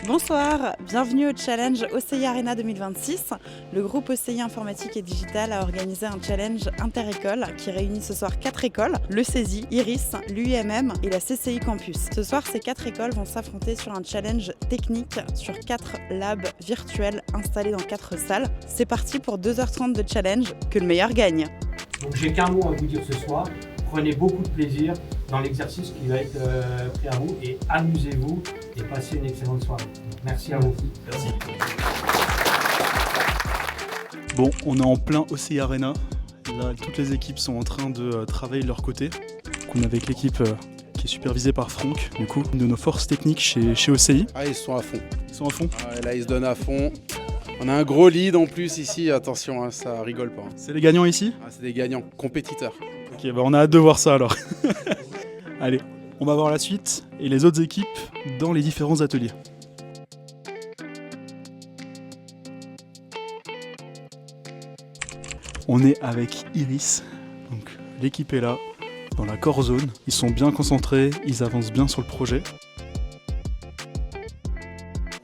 Bonsoir, bienvenue au challenge OCI Arena 2026. Le groupe OCI Informatique et Digital a organisé un challenge inter-école qui réunit ce soir 4 écoles, le CESI, IRIS, l'UIMM et la CCI Campus. Ce soir, ces 4 écoles vont s'affronter sur un challenge technique sur 4 labs virtuels installés dans 4 salles. C'est parti pour 2h30 de challenge, que le meilleur gagne. Donc j'ai qu'un mot à vous dire ce soir, prenez beaucoup de plaisir dans l'exercice qui va être pris à vous et amusez-vous et passez une excellente soirée. Merci à vous. Merci. Bon, on est en plein OCI Arena. Là, toutes les équipes sont en train de travailler de leur côté. On est avec l'équipe qui est supervisée par Franck, du coup, de nos forces techniques chez OCI. Ah, ils sont à fond. Ils sont à fond. Ah, là, ils se donnent à fond. On a un gros lead en plus ici, attention, hein, ça rigole pas. C'est les gagnants ici ? Ah, c'est des gagnants compétiteurs. Ok, bah on a hâte de voir ça alors. Allez, on va voir la suite et les autres équipes dans les différents ateliers. On est avec Iris, donc l'équipe est là, dans la core zone. Ils sont bien concentrés, ils avancent bien sur le projet.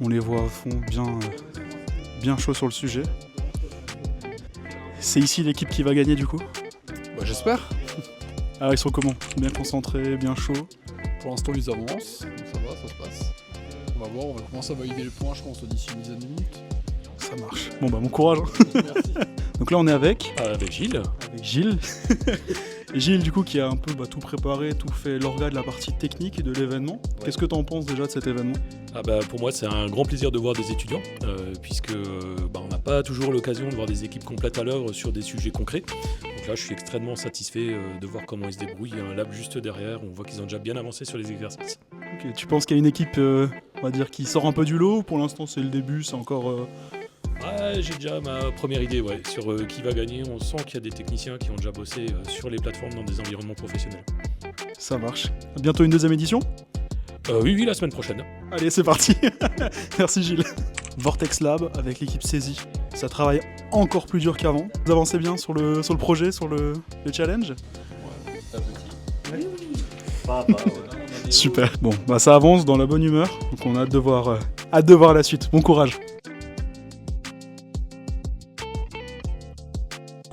On les voit à fond, bien chaud sur le sujet. C'est ici l'équipe qui va gagner du coup ? Bah, j'espère. Alors ils sont comment ? Bien concentrés, bien chauds ? Pour l'instant, ils avancent, donc ça va, ça se passe. On va voir, on va commencer à valider les points, je pense, d'ici une dizaine de minutes. Ça marche. Bon bah bon courage. Merci. Donc là on est avec Gilles. Gilles. Et Gilles du coup qui a un peu tout préparé, tout fait l'orga de la partie technique et de l'événement. Ouais. Qu'est-ce que tu en penses déjà de cet événement ? Pour moi, c'est un grand plaisir de voir des étudiants, puisque on n'a pas toujours l'occasion de voir des équipes complètes à l'œuvre sur des sujets concrets. Donc là, je suis extrêmement satisfait de voir comment ils se débrouillent. Il y a un lab juste derrière, on voit qu'ils ont déjà bien avancé sur les exercices. Ok, tu penses qu'il y a une équipe, on va dire, qui sort un peu du lot ? Pour l'instant c'est le début, c'est encore... J'ai déjà ma première idée sur qui va gagner. On sent qu'il y a des techniciens qui ont déjà bossé sur les plateformes dans des environnements professionnels. Ça marche. Bientôt une deuxième édition ? Oui, la semaine prochaine. Allez, c'est parti. Merci Gilles. Vortex Lab avec l'équipe CESI. Ça travaille encore plus dur qu'avant. Vous avancez bien sur le projet, sur le challenge ? Super. Bon, bah ça avance dans la bonne humeur. Donc on a hâte de voir la suite. Bon courage.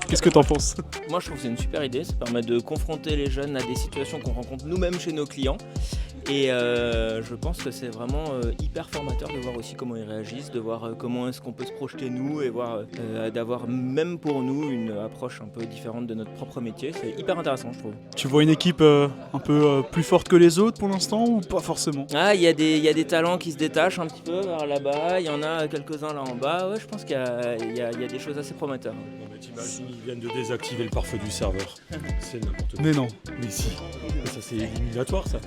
Qu'est-ce que t'en penses ? Moi je trouve que c'est une super idée, ça permet de confronter les jeunes à des situations qu'on rencontre nous-mêmes chez nos clients. Et je pense que c'est vraiment hyper formateur de voir aussi comment ils réagissent, de voir comment est-ce qu'on peut se projeter nous et voir d'avoir même pour nous une approche un peu différente de notre propre métier. C'est hyper intéressant je trouve. Tu vois une équipe un peu plus forte que les autres pour l'instant ou pas forcément ? Ah, il y a des talents qui se détachent un petit peu vers là-bas, il y en a quelques-uns là en bas. Ouais, je pense qu'il y a des choses assez prometteurs. Non mais t'imagines, ils viennent de désactiver le pare-feu du serveur. C'est n'importe quoi. Mais non. Mais si. Mais ça c'est éliminatoire ça.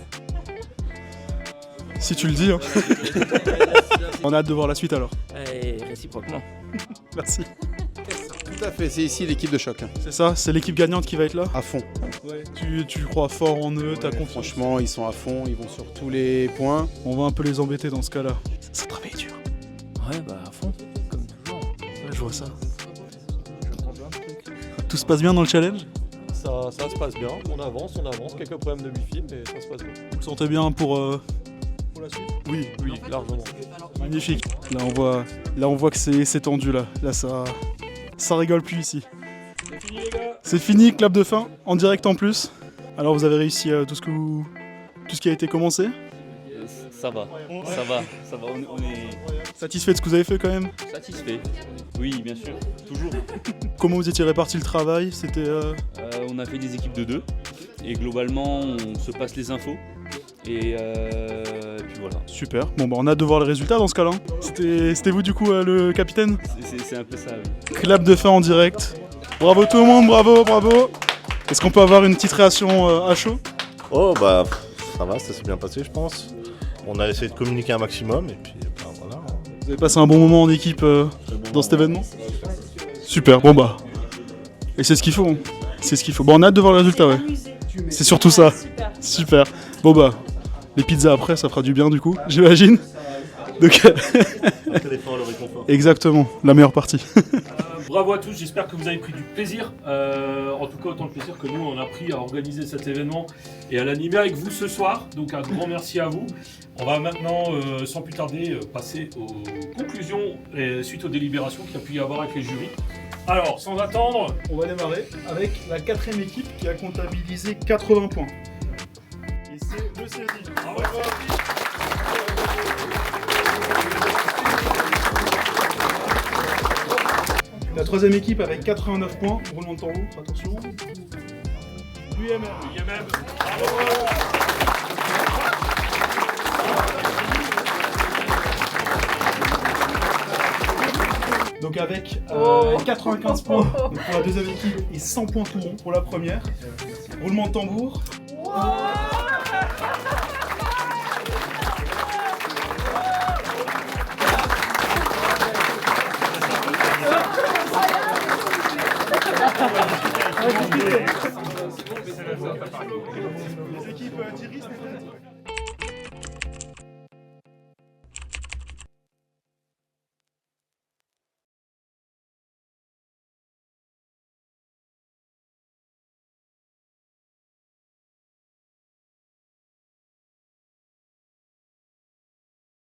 Si tu le dis. Hein. On a hâte de voir la suite alors. Et réciproquement. Merci. Tout à fait, c'est ici l'équipe de choc. Hein. C'est ça, c'est l'équipe gagnante qui va être là ? À fond. Ouais. Tu crois fort en eux, t'as Ouais, confiance ? franchement, ils sont à fond, ils vont sur tous les points. On va un peu les embêter dans ce cas-là. Ça travaille dur. Ouais, bah à fond, comme toujours. Ouais, je vois ça. Tout se passe bien dans le challenge ? Ça se passe bien, on avance, quelques problèmes de wifi, mais ça se passe bien. Vous le sentez bien pour la suite ? Oui, largement. Magnifique. Là on voit que c'est tendu là. Là ça rigole plus ici. C'est fini les gars. C'est fini, clap de fin, en direct en plus. Alors vous avez réussi tout ce qui a été commencé ? Ça va, on est Satisfait de ce que vous avez fait quand même ? satisfait. Oui, bien sûr, toujours. Comment vous étiez réparti le travail ? C'était On a fait des équipes de 2 et globalement on se passe les infos et puis voilà. super. Bon bah on a hâte de voir les résultats dans ce cas-là. C'était vous du coup le capitaine ? C'est un peu ça. Oui. Clap de fin en direct. Bravo tout le monde, bravo. Est-ce qu'on peut avoir une petite réaction à chaud ? Oh bah ça va, ça s'est bien passé je pense. On a essayé de communiquer un maximum et puis voilà. Vous avez passé un bon moment en équipe dans cet événement ? Super, bon bah. Et c'est ce qu'il faut. Hein. C'est ce qu'il faut. Bon on a hâte de voir le résultat, ouais. C'est surtout ça. Super. Bon bah, les pizzas après ça fera du bien du coup, j'imagine. Donc... Le téléphone, le réconfort. Exactement, la meilleure partie. Bravo à tous, j'espère que vous avez pris du plaisir, en tout cas autant de plaisir que nous on a pris à organiser cet événement et à l'animer avec vous ce soir, donc un grand merci à vous. On va maintenant, sans plus tarder, passer aux conclusions suite aux délibérations qu'il y a pu y avoir avec les jurys. Alors, sans attendre, on va démarrer avec la 4e équipe qui a comptabilisé 80 points. Et c'est le CESI. Bravo. La 3e équipe avec 89 points, roulement de tambour, attention. L'UMM. Donc avec 95 points donc pour la 2e équipe et 100 points tout rond pour la première. Roulement de tambour. Les équipes d'Iris,